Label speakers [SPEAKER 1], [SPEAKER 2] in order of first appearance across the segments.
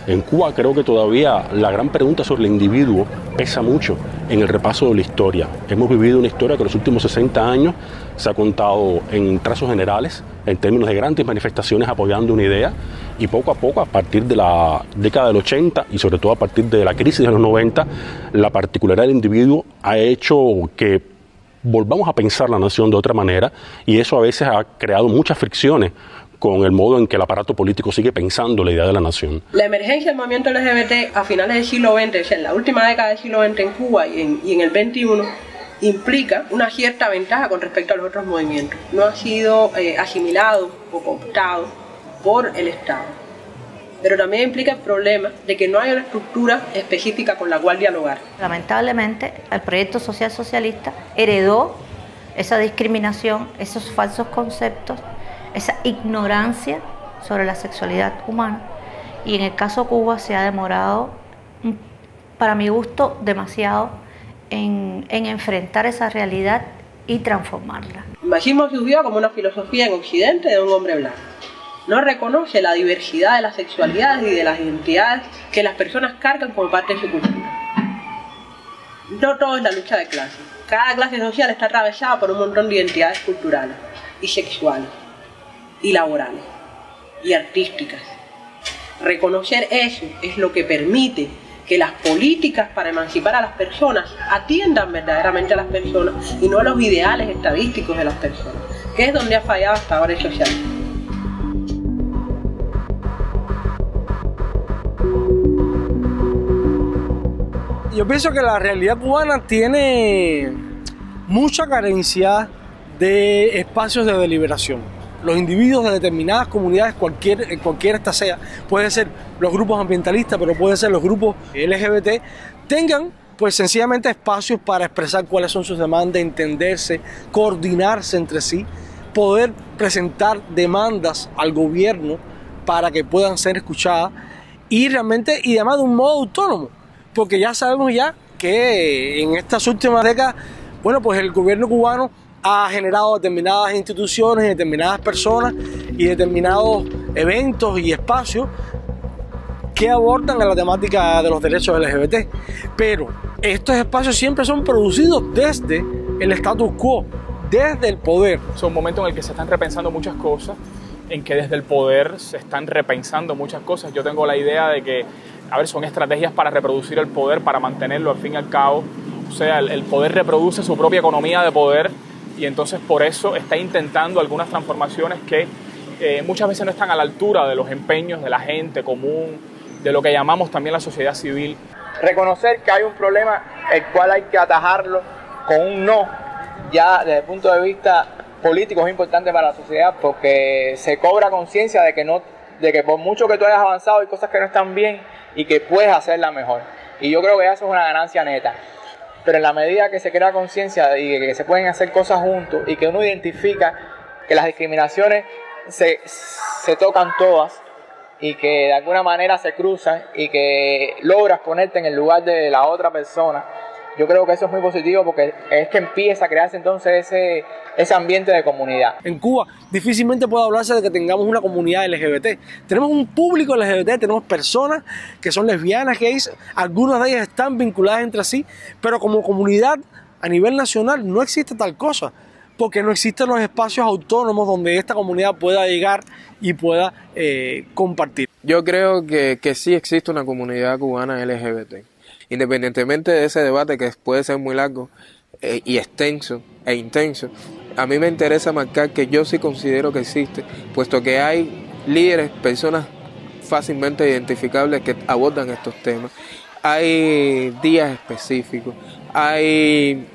[SPEAKER 1] En Cuba creo que todavía la gran pregunta sobre el individuo pesa mucho en el repaso de la historia. Hemos vivido una historia que en los últimos 60 años se ha contado en trazos generales, en términos de grandes manifestaciones apoyando una idea, y poco a poco, a partir de la década del 80 y sobre todo a partir de la crisis de los 90, la particularidad del individuo ha hecho que volvamos a pensar la nación de otra manera, y eso a veces ha creado muchas fricciones con el modo en que el aparato político sigue pensando la idea de la nación.
[SPEAKER 2] La emergencia del movimiento LGBT a finales del siglo XX, o sea, en la última década del siglo XX en Cuba y en el XXI, implica una cierta ventaja con respecto a los otros movimientos. No ha sido asimilado o cooptado por el Estado. Pero también implica el problema de que no hay una estructura específica con la cual dialogar.
[SPEAKER 3] Lamentablemente, el proyecto social socialista heredó esa discriminación, esos falsos conceptos, esa ignorancia sobre la sexualidad humana, y en el caso de Cuba se ha demorado, para mi gusto, demasiado en enfrentar esa realidad y transformarla.
[SPEAKER 2] El machismo surgió como una filosofía en Occidente de un hombre blanco. No reconoce la diversidad de las sexualidades y de las identidades que las personas cargan como parte de su cultura. No todo es la lucha de clases. Cada clase social está atravesada por un montón de identidades culturales y sexuales y laborales y artísticas. Reconocer eso es lo que permite que las políticas para emancipar a las personas atiendan verdaderamente a las personas y no a los ideales estadísticos de las personas, que es donde ha fallado hasta ahora el socialismo.
[SPEAKER 4] Yo pienso que la realidad cubana tiene mucha carencia de espacios de deliberación. Los individuos de determinadas comunidades, cualquiera esta sea, puede ser los grupos ambientalistas, pero puede ser los grupos LGBT, tengan pues sencillamente espacios para expresar cuáles son sus demandas, entenderse, coordinarse entre sí, poder presentar demandas al gobierno para que puedan ser escuchadas y realmente, y además de un modo autónomo, porque ya sabemos ya que en estas últimas décadas, bueno, pues el gobierno cubano ha generado determinadas instituciones, determinadas personas y determinados eventos y espacios que abordan a la temática de los derechos LGBT. Pero estos espacios siempre son producidos desde el status quo, desde el poder.
[SPEAKER 5] Es un momento en el que se están repensando muchas cosas, en que desde el poder se están repensando muchas cosas. Yo tengo la idea de que, son estrategias para reproducir el poder, para mantenerlo al fin y al cabo. O sea, el poder reproduce su propia economía de poder, y entonces por eso está intentando algunas transformaciones que muchas veces no están a la altura de los empeños de la gente común, de lo que llamamos también la sociedad civil.
[SPEAKER 6] Reconocer que hay un problema el cual hay que atajarlo con un no, ya desde el punto de vista político es importante para la sociedad, porque se cobra conciencia de que por mucho que tú hayas avanzado hay cosas que no están bien y que puedes hacerla mejor. Y yo creo que eso es una ganancia neta. Pero en la medida que se crea conciencia y que se pueden hacer cosas juntos y que uno identifica que las discriminaciones se tocan todas y que de alguna manera se cruzan y que logras ponerte en el lugar de la otra persona, yo creo que eso es muy positivo, porque es que empieza a crearse entonces ese ambiente de comunidad.
[SPEAKER 4] En Cuba difícilmente puede hablarse de que tengamos una comunidad LGBT. Tenemos un público LGBT, tenemos personas que son lesbianas, gays, algunas de ellas están vinculadas entre sí, pero como comunidad a nivel nacional no existe tal cosa, porque no existen los espacios autónomos donde esta comunidad pueda llegar y pueda compartir.
[SPEAKER 7] Yo creo que sí existe una comunidad cubana LGBT. Independientemente de ese debate que puede ser muy largo y extenso e intenso, a mí me interesa marcar que yo sí considero que existe, puesto que hay líderes, personas fácilmente identificables que abordan estos temas. Hay días específicos, hay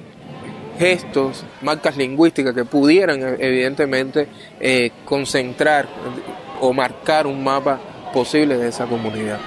[SPEAKER 7] gestos, marcas lingüísticas que pudieran evidentemente concentrar o marcar un mapa posible de esa comunidad.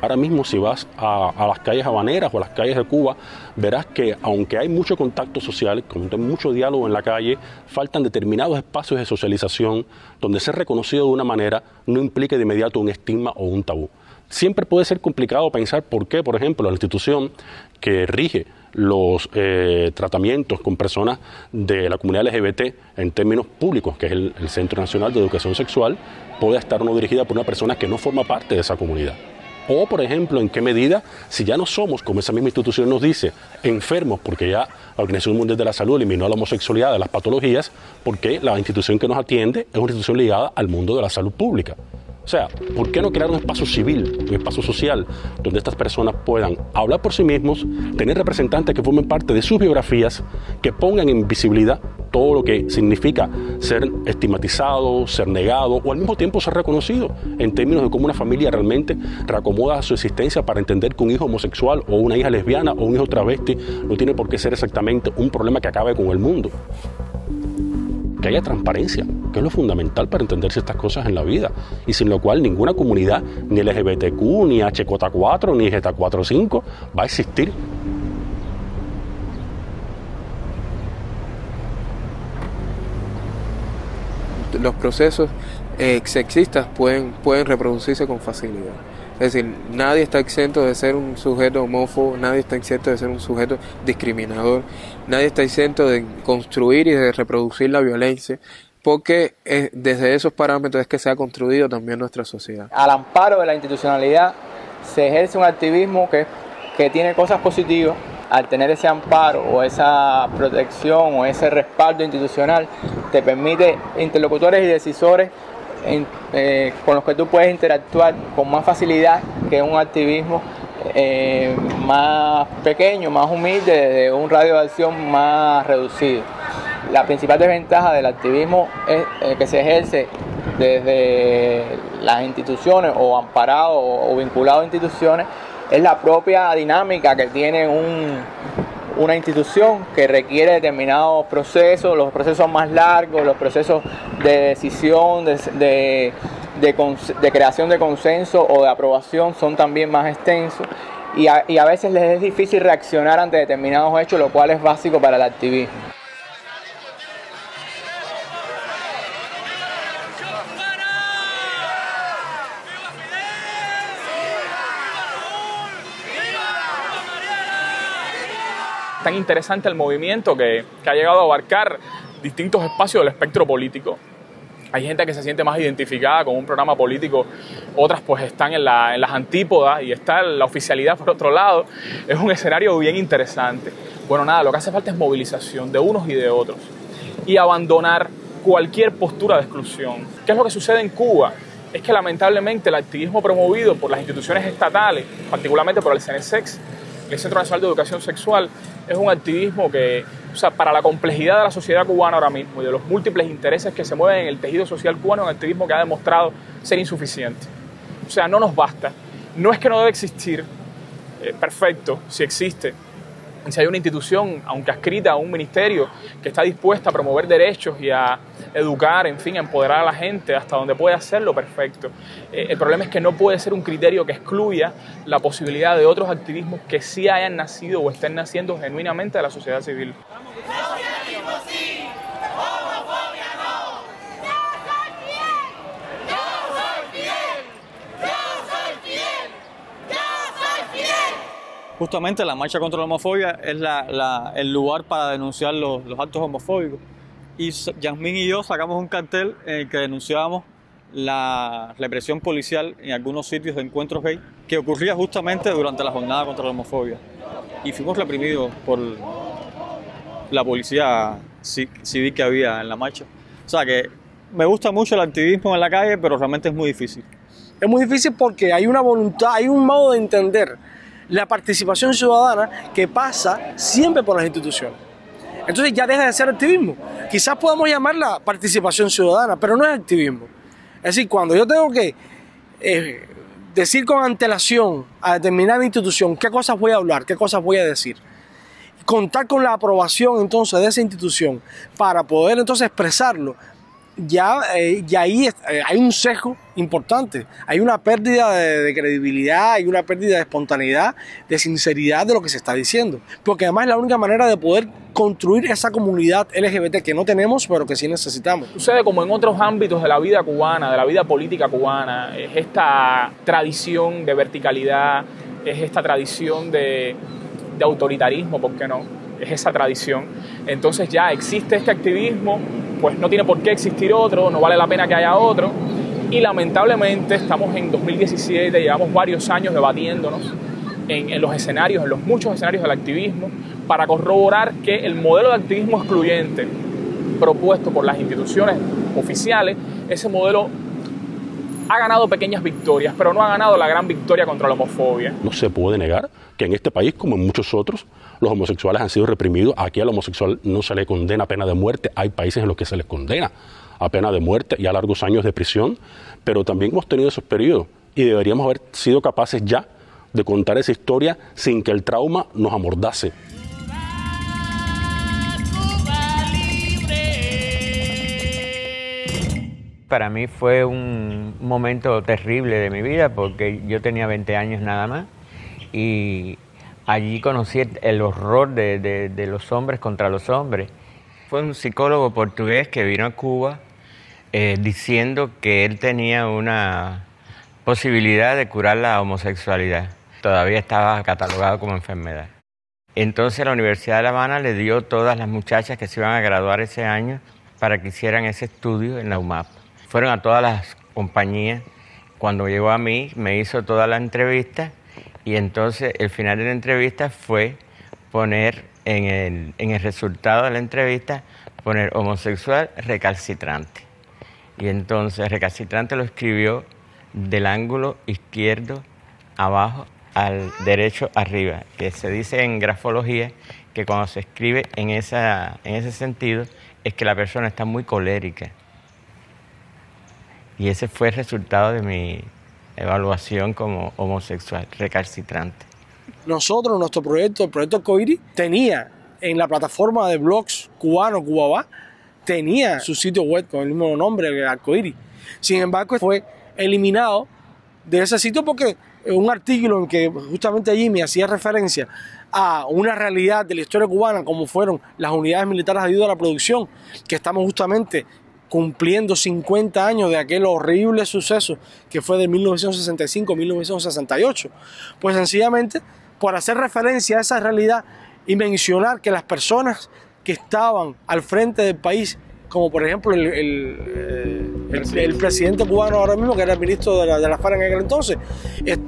[SPEAKER 1] Ahora mismo si vas a las calles habaneras o a las calles de Cuba, verás que aunque hay mucho contacto social, hay mucho diálogo en la calle, faltan determinados espacios de socialización donde ser reconocido de una manera no implique de inmediato un estigma o un tabú. Siempre puede ser complicado pensar por qué, por ejemplo, la institución que rige los tratamientos con personas de la comunidad LGBT en términos públicos, que es el Centro Nacional de Educación Sexual, puede estar o no dirigida por una persona que no forma parte de esa comunidad. O, por ejemplo, en qué medida, si ya no somos, como esa misma institución nos dice, enfermos, porque ya la Organización Mundial de la Salud eliminó la homosexualidad de las patologías, porque la institución que nos atiende es una institución ligada al mundo de la salud pública. O sea, ¿por qué no crear un espacio civil, un espacio social, donde estas personas puedan hablar por sí mismos, tener representantes que formen parte de sus biografías, que pongan en visibilidad todo lo que significa ser estigmatizado, ser negado o al mismo tiempo ser reconocido en términos de cómo una familia realmente reacomoda su existencia para entender que un hijo homosexual o una hija lesbiana o un hijo travesti no tiene por qué ser exactamente un problema que acabe con el mundo? Que haya transparencia, que es lo fundamental para entenderse estas cosas en la vida, y sin lo cual ninguna comunidad, ni LGBTQ, ni HJ4, ni Z45 va a existir.
[SPEAKER 7] Los procesos sexistas pueden reproducirse con facilidad. Es decir, nadie está exento de ser un sujeto homófobo, nadie está exento de ser un sujeto discriminador, nadie está exento de construir y de reproducir la violencia, porque desde esos parámetros es que se ha construido también nuestra sociedad.
[SPEAKER 6] Al amparo de la institucionalidad se ejerce un activismo que tiene cosas positivas. Al tener ese amparo o esa protección o ese respaldo institucional, te permite interlocutores y decisores con los que tú puedes interactuar con más facilidad que un activismo más pequeño, más humilde, de un radio de acción más reducido. La principal desventaja del activismo que se ejerce desde las instituciones o amparado o vinculado a instituciones es la propia dinámica que tiene una institución, que requiere determinados procesos. Los procesos son más largos, los procesos de decisión, de creación de consenso o de aprobación son también más extensos, y a veces les es difícil reaccionar ante determinados hechos, lo cual es básico para el activismo.
[SPEAKER 5] Tan interesante el movimiento que ha llegado a abarcar distintos espacios del espectro político. Hay gente que se siente más identificada con un programa político, otras pues están en las antípodas, y está la oficialidad por otro lado. Es un escenario bien interesante. Bueno, nada, lo que hace falta es movilización de unos y de otros y abandonar cualquier postura de exclusión. ¿Qué es lo que sucede en Cuba? Es que lamentablemente el activismo promovido por las instituciones estatales, particularmente por el CNSEX, el Centro Nacional de Educación Sexual, es un activismo que, para la complejidad de la sociedad cubana ahora mismo y de los múltiples intereses que se mueven en el tejido social cubano, es un activismo que ha demostrado ser insuficiente. No nos basta. No es que no debe existir, perfecto, si existe. Si hay una institución, aunque adscrita a un ministerio, que está dispuesta a promover derechos y a educar, en fin, a empoderar a la gente hasta donde puede hacerlo, perfecto. El problema es que no puede ser un criterio que excluya la posibilidad de otros activismos que sí hayan nacido o estén naciendo genuinamente de la sociedad civil.
[SPEAKER 8] Socialismo sí, homofobia no. Yo soy fiel, yo soy fiel, yo soy fiel, yo soy fiel.
[SPEAKER 9] Justamente la marcha contra la homofobia es el lugar para denunciar los actos homofóbicos. Y Yasmín y yo sacamos un cartel en el que denunciábamos la represión policial en algunos sitios de encuentros gay que ocurría justamente durante la jornada contra la homofobia. Y fuimos reprimidos por la policía civil que había en la marcha. O sea que me gusta mucho el activismo en la calle, pero realmente es muy difícil.
[SPEAKER 4] Es muy difícil porque hay una voluntad, hay un modo de entender la participación ciudadana que pasa siempre por las instituciones. Entonces ya deja de ser activismo. Quizás podamos llamarla participación ciudadana, pero no es activismo. Es decir, cuando yo tengo que decir con antelación a determinada institución qué cosas voy a hablar, qué cosas voy a decir, contar con la aprobación entonces de esa institución para poder entonces expresarlo, ya ahí hay un sesgo importante, hay una pérdida de credibilidad, hay una pérdida de espontaneidad, de sinceridad de lo que se está diciendo, porque además es la única manera de poder construir esa comunidad LGBT que no tenemos pero que sí necesitamos.
[SPEAKER 5] Sucede como en otros ámbitos de la vida cubana, de la vida política cubana, es esta tradición de verticalidad, es esta tradición de autoritarismo, ¿por qué no? Es esa tradición. Entonces ya existe este activismo, pues no tiene por qué existir otro, no vale la pena que haya otro, y lamentablemente estamos en 2017, llevamos varios años debatiéndonos en los escenarios, en los muchos escenarios del activismo, para corroborar que el modelo de activismo excluyente propuesto por las instituciones oficiales, ese modelo ha ganado pequeñas victorias, pero no ha ganado la gran victoria contra la homofobia.
[SPEAKER 1] No se puede negar que en este país, como en muchos otros, los homosexuales han sido reprimidos. Aquí al homosexual no se le condena a pena de muerte. Hay países en los que se les condena a pena de muerte y a largos años de prisión, pero también hemos tenido esos periodos y deberíamos haber sido capaces ya de contar esa historia sin que el trauma nos amordase.
[SPEAKER 10] Para mí fue un momento terrible de mi vida porque yo tenía 20 años nada más y allí conocí el horror de los hombres contra los hombres. Fue un psicólogo portugués que vino a Cuba diciendo que él tenía una posibilidad de curar la homosexualidad. Todavía estaba catalogado como enfermedad. Entonces la Universidad de La Habana le dio todas las muchachas que se iban a graduar ese año para que hicieran ese estudio en la UMAP. Fueron a todas las compañías. Cuando llegó a mí, me hizo toda la entrevista y entonces el final de la entrevista fue poner en el resultado de la entrevista, poner homosexual recalcitrante. Y entonces recalcitrante lo escribió del ángulo izquierdo abajo al derecho arriba, que se dice en grafología que cuando se escribe en ese sentido es que la persona está muy colérica. Y ese fue el resultado de mi evaluación como homosexual recalcitrante.
[SPEAKER 4] Nosotros, nuestro proyecto, el proyecto Arcoíris, tenía en la plataforma de blogs cubano Cubaba, tenía su sitio web con el mismo nombre, Arcoíris. Sin embargo, fue eliminado de ese sitio porque un artículo en que justamente Jimmy hacía referencia a una realidad de la historia cubana, como fueron las unidades militares de ayuda a la producción, que estamos justamente cumpliendo 50 años de aquel horrible suceso que fue de 1965-1968, pues sencillamente por hacer referencia a esa realidad y mencionar que las personas que estaban al frente del país, como por ejemplo el presidente cubano ahora mismo, que era el ministro de la FARC en aquel entonces,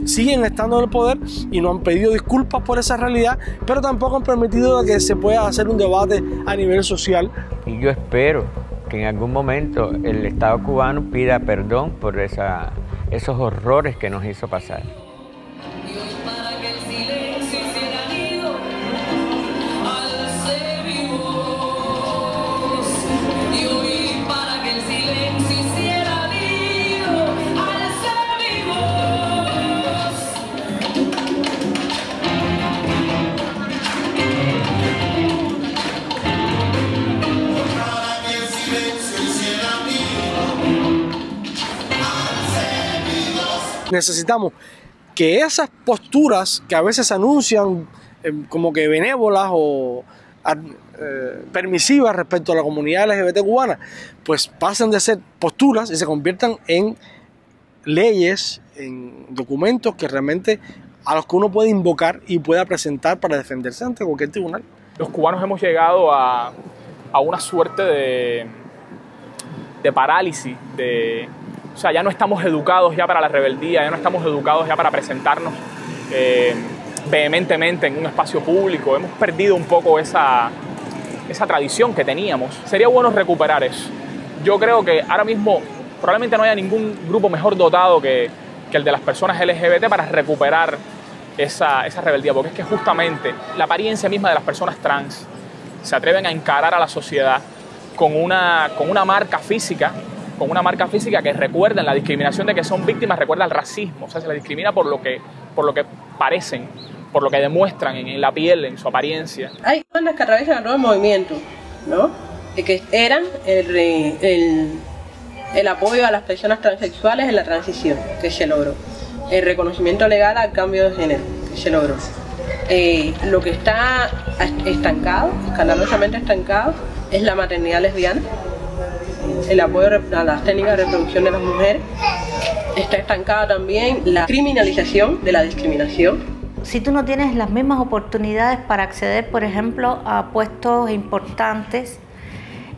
[SPEAKER 4] siguen estando en el poder y no han pedido disculpas por esa realidad, pero tampoco han permitido que se pueda hacer un debate a nivel social.
[SPEAKER 10] Y yo espero que en algún momento el Estado cubano pida perdón por esos horrores que nos hizo pasar.
[SPEAKER 4] Necesitamos que esas posturas que a veces se anuncian como que benévolas o permisivas respecto a la comunidad LGBT cubana, pues pasen de ser posturas y se conviertan en leyes, en documentos que realmente a los que uno puede invocar y pueda presentar para defenderse ante cualquier tribunal.
[SPEAKER 5] Los cubanos hemos llegado a una suerte de parálisis, o sea, ya no estamos educados ya para la rebeldía, ya no estamos educados ya para presentarnos vehementemente en un espacio público. Hemos perdido un poco esa tradición que teníamos. Sería bueno recuperar eso. Yo creo que ahora mismo probablemente no haya ningún grupo mejor dotado que el de las personas LGBT para recuperar esa rebeldía, porque es que justamente la apariencia misma de las personas trans se atreven a encarar a la sociedad con una marca física, que recuerda la discriminación de que son víctimas, recuerda el racismo, o sea, se les discrimina por lo que parecen, por lo que demuestran en la piel, en su apariencia.
[SPEAKER 2] Hay bandas que atraviesan el nuevo movimiento, ¿no? Que eran el el apoyo a las personas transexuales en la transición, que se logró, el reconocimiento legal al cambio de género, que se logró. Lo que está estancado, escandalosamente estancado, es la maternidad lesbiana, el apoyo a las técnicas de reproducción de las mujeres. Está estancada también la criminalización de la discriminación.
[SPEAKER 3] Si tú no tienes las mismas oportunidades para acceder, por ejemplo, a puestos importantes,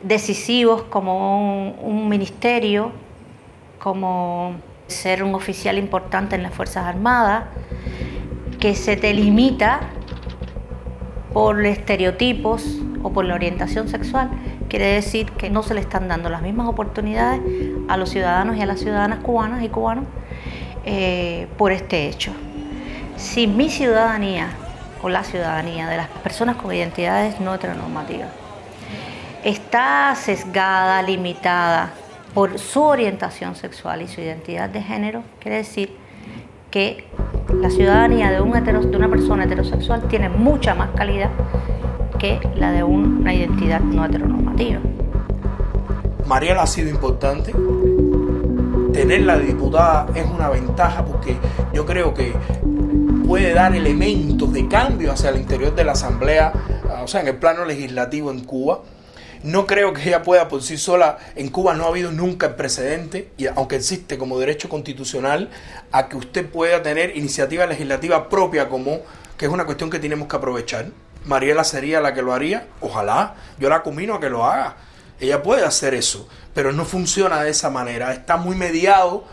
[SPEAKER 3] decisivos como un ministerio, como ser un oficial importante en las Fuerzas Armadas, que se te limita por estereotipos o por la orientación sexual, quiere decir que no se le están dando las mismas oportunidades a los ciudadanos y a las ciudadanas cubanas y cubanos por este hecho. Si mi ciudadanía o la ciudadanía de las personas con identidades no heteronormativas está sesgada, limitada por su orientación sexual y su identidad de género, quiere decir que la ciudadanía de una persona heterosexual tiene mucha más calidad que la de una identidad no heteronormativa.
[SPEAKER 11] Mariela ha sido importante. Tenerla de diputada es una ventaja porque yo creo que puede dar elementos de cambio hacia el interior de la Asamblea, o sea, en el plano legislativo en Cuba. No creo que ella pueda por sí sola. En Cuba no ha habido nunca el precedente, y aunque existe como derecho constitucional, a que usted pueda tener iniciativa legislativa propia, como que es una cuestión que tenemos que aprovechar. Mariela sería la que lo haría, ojalá, yo la conmino a que lo haga. Ella puede hacer eso, pero no funciona de esa manera. Está muy mediado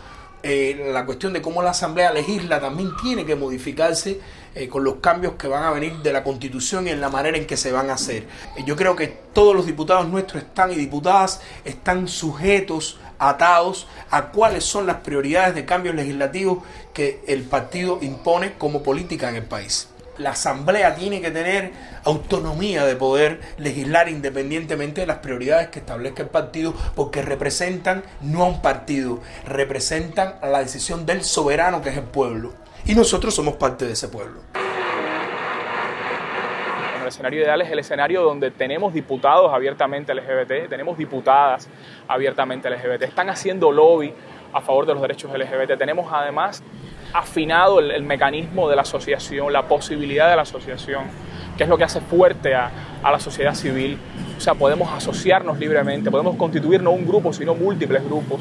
[SPEAKER 11] la cuestión de cómo la Asamblea legisla, también tiene que modificarse con los cambios que van a venir de la Constitución y en la manera en que se van a hacer. Yo creo que todos los diputados nuestros y diputadas están sujetos, atados a cuáles son las prioridades de cambios legislativos que el partido impone como política en el país. La Asamblea tiene que tener autonomía de poder legislar independientemente de las prioridades que establezca el partido, porque representan no a un partido, representan a la decisión del soberano, que es el pueblo. Y nosotros somos parte de ese pueblo.
[SPEAKER 5] El escenario ideal es el escenario donde tenemos diputados abiertamente LGBT, tenemos diputadas abiertamente LGBT, están haciendo lobby a favor de los derechos LGBT. Tenemos además afinado el mecanismo de la asociación, la posibilidad de la asociación, que es lo que hace fuerte a la sociedad civil. O sea, podemos asociarnos libremente, podemos constituir no un grupo, sino múltiples grupos,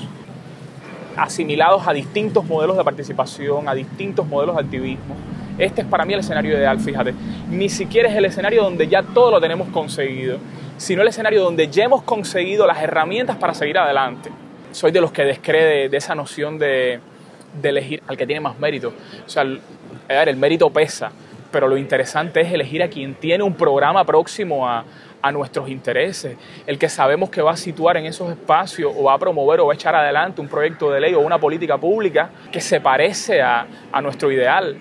[SPEAKER 5] asimilados a distintos modelos de participación, a distintos modelos de activismo. Este es para mí el escenario ideal, fíjate. Ni siquiera es el escenario donde ya todo lo tenemos conseguido, sino el escenario donde ya hemos conseguido las herramientas para seguir adelante. Soy de los que descree de esa noción de elegir al que tiene más mérito. O sea, el mérito pesa, pero lo interesante es elegir a quien tiene un programa próximo a nuestros intereses, el que sabemos que va a situar en esos espacios o va a promover o va a echar adelante un proyecto de ley o una política pública que se parece a nuestro ideal.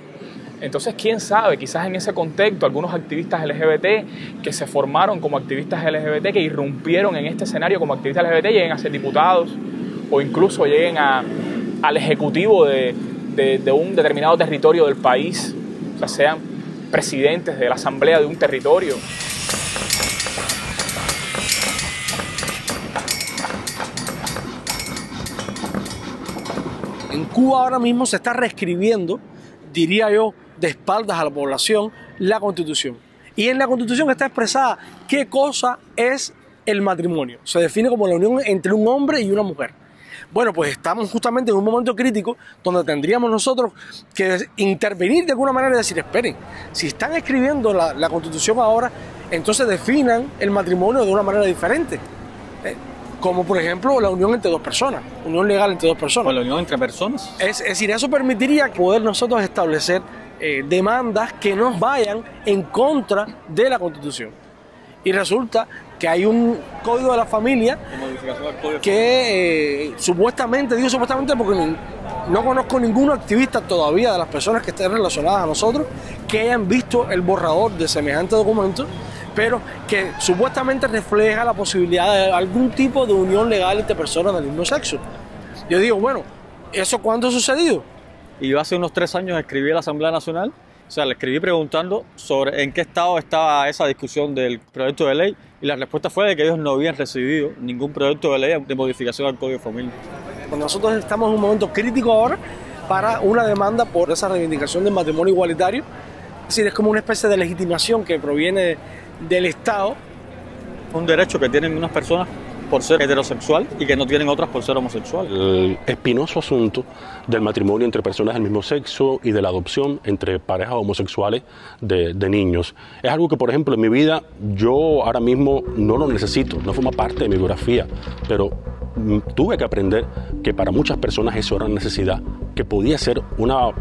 [SPEAKER 5] Entonces, quién sabe, quizás en ese contexto algunos activistas LGBT que se formaron como activistas LGBT, que irrumpieron en este escenario como activistas LGBT, lleguen a ser diputados o incluso lleguen al ejecutivo de un determinado territorio del país, o sea, sean presidentes de la asamblea de un territorio.
[SPEAKER 4] En Cuba ahora mismo se está reescribiendo, diría yo, de espaldas a la población, la Constitución. Y en la Constitución está expresada qué cosa es el matrimonio. Se define como la unión entre un hombre y una mujer. Bueno, pues estamos justamente en un momento crítico donde tendríamos nosotros que intervenir de alguna manera y decir, esperen, si están escribiendo la Constitución ahora, entonces definan el matrimonio de una manera diferente. Como por ejemplo la unión entre dos personas, unión legal entre dos personas.
[SPEAKER 9] ¿Con la unión entre personas?
[SPEAKER 4] Es decir, eso permitiría poder nosotros establecer demandas que nos vayan en contra de la Constitución. Y resulta que hay un código de la familia que supuestamente, digo supuestamente porque no conozco ningún activista todavía de las personas que estén relacionadas a nosotros que hayan visto el borrador de semejante documento, pero que supuestamente refleja la posibilidad de algún tipo de unión legal entre personas del mismo sexo. Yo digo, bueno, ¿eso cuándo ha sucedido?
[SPEAKER 9] Y yo hace unos 3 años escribí a la Asamblea Nacional O sea, le escribí preguntando sobre en qué estado estaba esa discusión del proyecto de ley y la respuesta fue de que ellos no habían recibido ningún proyecto de ley de modificación al Código de Familia.
[SPEAKER 4] Nosotros estamos en un momento crítico ahora para una demanda por esa reivindicación del matrimonio igualitario. Es decir, es como una especie de legitimación que proviene del Estado.
[SPEAKER 9] Un derecho que tienen unas personas por ser heterosexual y que no tienen otras por ser homosexual.
[SPEAKER 1] El espinoso asunto del matrimonio entre personas del mismo sexo y de la adopción entre parejas homosexuales de niños es algo que, por ejemplo, en mi vida yo ahora mismo no lo necesito, no forma parte de mi biografía, pero tuve que aprender que para muchas personas eso era una necesidad, que podía ser una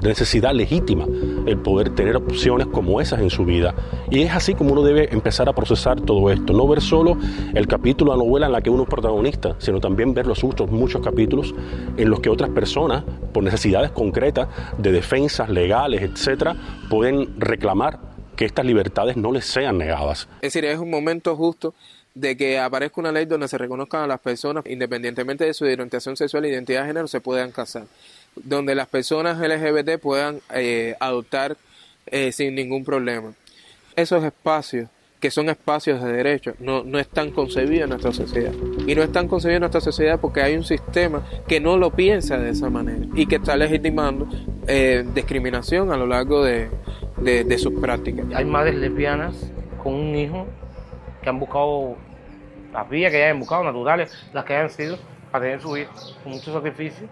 [SPEAKER 1] necesidad legítima el poder tener opciones como esas en su vida. Y es así como uno debe empezar a procesar todo esto, no ver solo el capítulo de la novela en la que uno es protagonista, sino también ver los otros muchos capítulos en los que otras personas, por necesidades concretas de defensas legales, etcétera, pueden reclamar que estas libertades no les sean negadas.
[SPEAKER 7] Es decir, es un momento justo de que aparezca una ley donde se reconozcan a las personas, independientemente de su orientación sexual e identidad de género, se puedan casar, donde las personas LGBT puedan adoptar sin ningún problema. Esos espacios, que son espacios de derechos, no están concebidos en nuestra sociedad. Y no están concebidos en nuestra sociedad porque hay un sistema que no lo piensa de esa manera y que está legitimando discriminación a lo largo de sus prácticas.
[SPEAKER 12] Hay madres lesbianas con un hijo que han buscado las vías que hayan buscado, naturales, las que hayan sido, para tener su hijo, con mucho sacrificio.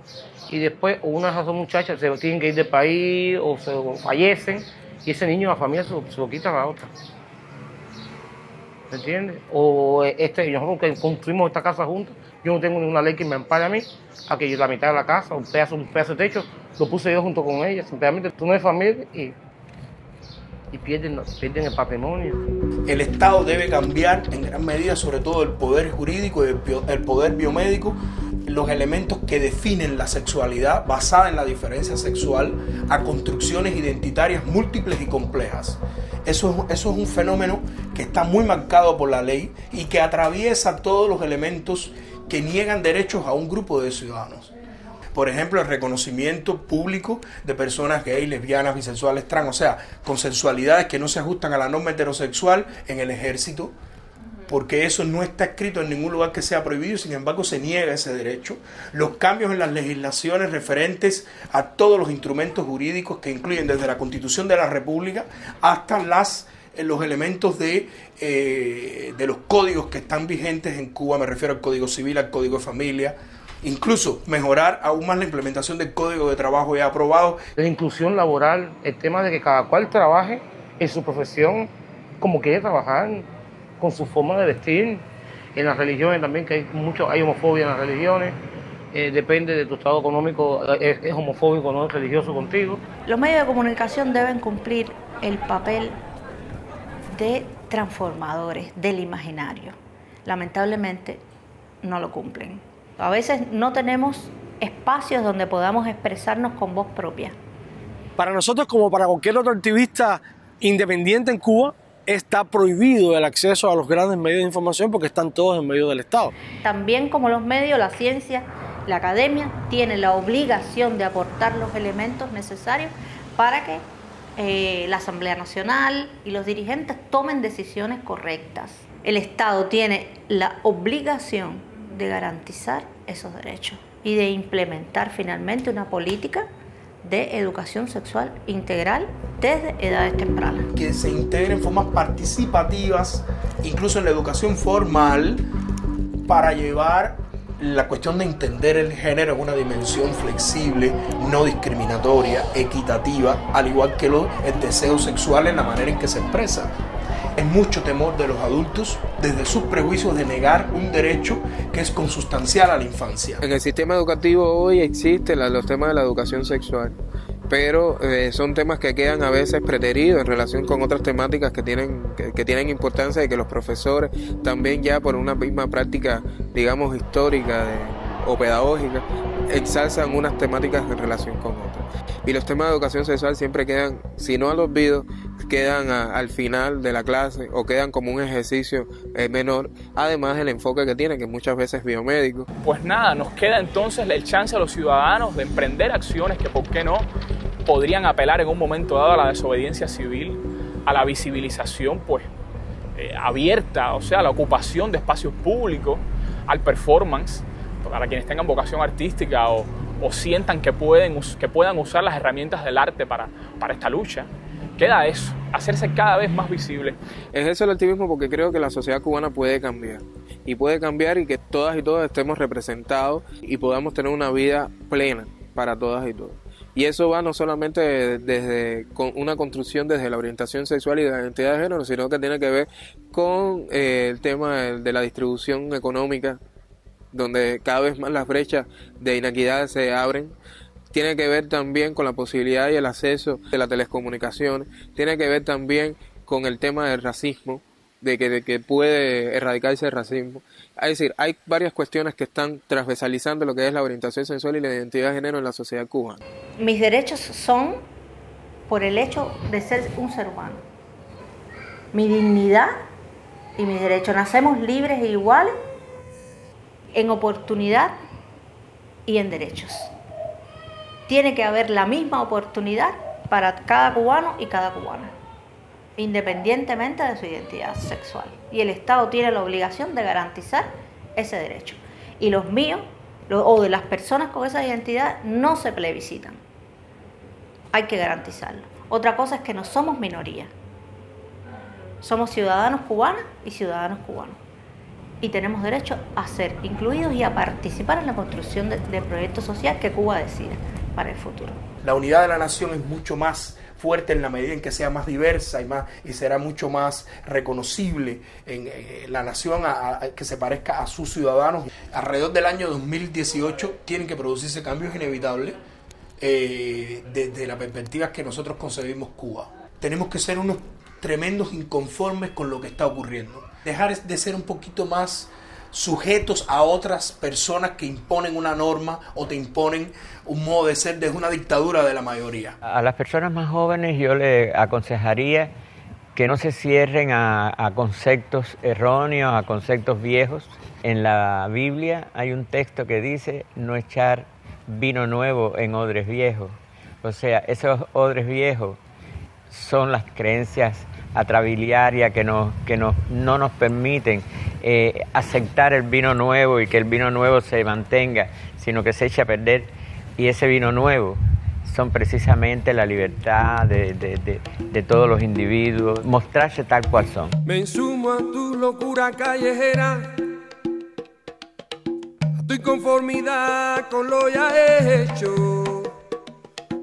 [SPEAKER 12] Y después, unas de esas muchachas se tienen que ir del país o fallecen, y ese niño, la familia se lo quita a la otra. ¿Me entiendes? O nosotros que construimos esta casa juntos, yo no tengo ninguna ley que me ampare a mí, a que yo la mitad de la casa, un pedazo de techo, lo puse yo junto con ella. Simplemente tú no eres familia y pierden el patrimonio.
[SPEAKER 11] El Estado debe cambiar en gran medida, sobre todo el poder jurídico y el poder biomédico, los elementos que definen la sexualidad basada en la diferencia sexual a construcciones identitarias múltiples y complejas. Eso es un fenómeno que está muy marcado por la ley y que atraviesa todos los elementos que niegan derechos a un grupo de ciudadanos. Por ejemplo, el reconocimiento público de personas gays, lesbianas, bisexuales, trans, o sea, con sensualidades que no se ajustan a la norma heterosexual en el ejército, porque eso no está escrito en ningún lugar que sea prohibido y sin embargo se niega ese derecho. Los cambios en las legislaciones referentes a todos los instrumentos jurídicos que incluyen desde la Constitución de la República hasta los elementos de los códigos que están vigentes en Cuba, me refiero al Código Civil, al Código de Familia. Incluso mejorar aún más la implementación del Código de Trabajo ya aprobado.
[SPEAKER 12] La inclusión laboral, el tema de que cada cual trabaje en su profesión como quiere trabajar, con su forma de vestir. En las religiones también, que hay homofobia en las religiones. Depende de tu estado económico, es homofóbico o no es religioso contigo.
[SPEAKER 3] Los medios de comunicación deben cumplir el papel de transformadores del imaginario. Lamentablemente no lo cumplen. A veces no tenemos espacios donde podamos expresarnos con voz propia.
[SPEAKER 4] Para nosotros, como para cualquier otro activista independiente en Cuba, está prohibido el acceso a los grandes medios de información porque están todos en medio del Estado.
[SPEAKER 3] También como los medios, la ciencia, la academia tiene la obligación de aportar los elementos necesarios para que la Asamblea Nacional y los dirigentes tomen decisiones correctas. El Estado tiene la obligación de garantizar esos derechos y de implementar finalmente una política de educación sexual integral desde edades tempranas.
[SPEAKER 11] Que se integren formas participativas, incluso en la educación formal, para llevar la cuestión de entender el género en una dimensión flexible, no discriminatoria, equitativa, al igual que el deseo sexual en la manera en que se expresa. Es mucho temor de los adultos desde sus prejuicios de negar un derecho que es consustancial a la infancia.
[SPEAKER 7] En el sistema educativo hoy existen los temas de la educación sexual, pero son temas que quedan a veces preteridos en relación con otras temáticas que tienen importancia y que los profesores también ya por una misma práctica, digamos, histórica o pedagógica, ensalzan unas temáticas en relación con otras. Y los temas de educación sexual siempre quedan, si no al olvido, quedan al final de la clase o quedan como un ejercicio menor, además del enfoque que tiene, que muchas veces es biomédico.
[SPEAKER 5] Pues nada, nos queda entonces el chance a los ciudadanos de emprender acciones que, ¿por qué no?, podrían apelar en un momento dado a la desobediencia civil, a la visibilización pues abierta, o sea, a la ocupación de espacios públicos, al performance, para quienes tengan vocación artística o sientan que puedan usar las herramientas del arte para esta lucha. Queda eso, hacerse cada vez más visible.
[SPEAKER 7] Ejerzo el activismo porque creo que la sociedad cubana puede cambiar. Y puede cambiar y que todas y todos estemos representados y podamos tener una vida plena para todas y todos. Y eso va no solamente desde con una construcción desde la orientación sexual y de la identidad de género, sino que tiene que ver con el tema de la distribución económica, donde cada vez más las brechas de inequidad se abren. Tiene que ver también con la posibilidad y el acceso de las telecomunicaciones. Tiene que ver también con el tema del racismo, de que puede erradicarse el racismo. Es decir, hay varias cuestiones que están transversalizando lo que es la orientación sexual y la identidad de género en la sociedad cubana.
[SPEAKER 3] Mis derechos son por el hecho de ser un ser humano. Mi dignidad y mis derechos. Nacemos libres e iguales en oportunidad y en derechos. Tiene que haber la misma oportunidad para cada cubano y cada cubana, independientemente de su identidad sexual. Y el Estado tiene la obligación de garantizar ese derecho. Y los míos, o de las personas con esa identidad, no se plebiscitan. Hay que garantizarlo. Otra cosa es que no somos minoría. Somos ciudadanos cubanas y ciudadanos cubanos. Y tenemos derecho a ser incluidos y a participar en la construcción de proyectos sociales que Cuba decida para el futuro.
[SPEAKER 11] La unidad de la nación es mucho más fuerte en la medida en que sea más diversa y será mucho más reconocible en la nación que se parezca a sus ciudadanos. Alrededor del año 2018 tienen que producirse cambios inevitables desde la perspectiva que nosotros concebimos Cuba. Tenemos que ser unos tremendos inconformes con lo que está ocurriendo. Dejar de ser un poquito más sujetos a otras personas que imponen una norma o te imponen un modo de ser desde una dictadura de la mayoría.
[SPEAKER 10] A las personas más jóvenes yo les aconsejaría que no se cierren a conceptos erróneos, a conceptos viejos. En la Biblia hay un texto que dice no echar vino nuevo en odres viejos. O sea, esos odres viejos son las creencias atrabiliarias que no nos permiten aceptar el vino nuevo y que el vino nuevo se mantenga, sino que se echa a perder. Y ese vino nuevo son precisamente la libertad de todos los individuos, mostrarse tal cual son.
[SPEAKER 13] Me insumo a tu locura callejera, a tu inconformidad con lo ya hecho,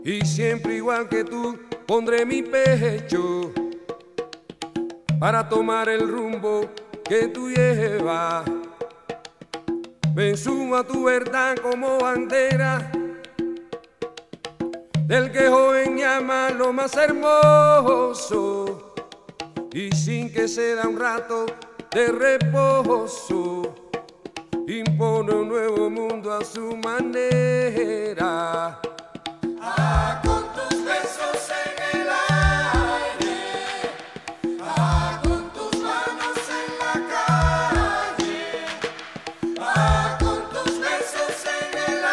[SPEAKER 13] y siempre igual que tú pondré mi pecho para tomar el rumbo que tú llevas. Me sumo a tu verdad como bandera del que joven llama lo más hermoso, y sin que se da un rato de reposo impone un nuevo mundo a su manera. Con tus besos en el aire, con tus manos en la calle, con tus besos en el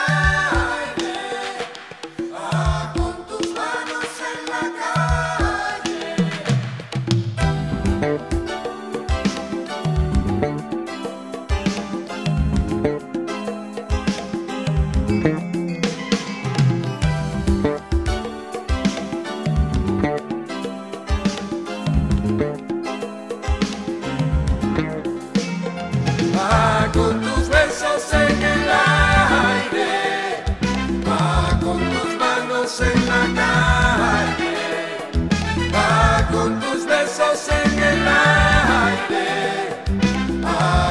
[SPEAKER 13] aire, con tus manos en la con tus besos en el aire, con tus manos en la calle, con tus besos en el aire,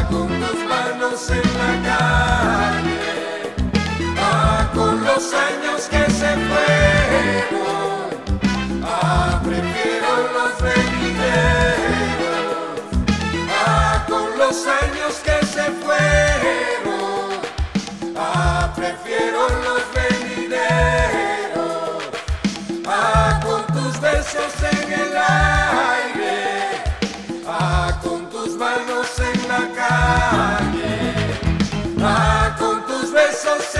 [SPEAKER 13] con tus manos en la calle, con los años que se fueron, prefiero los venideros, con los años que se fueron, prefiero los venideros, con tus besos en el aire, con tus manos en la calle, con tus besos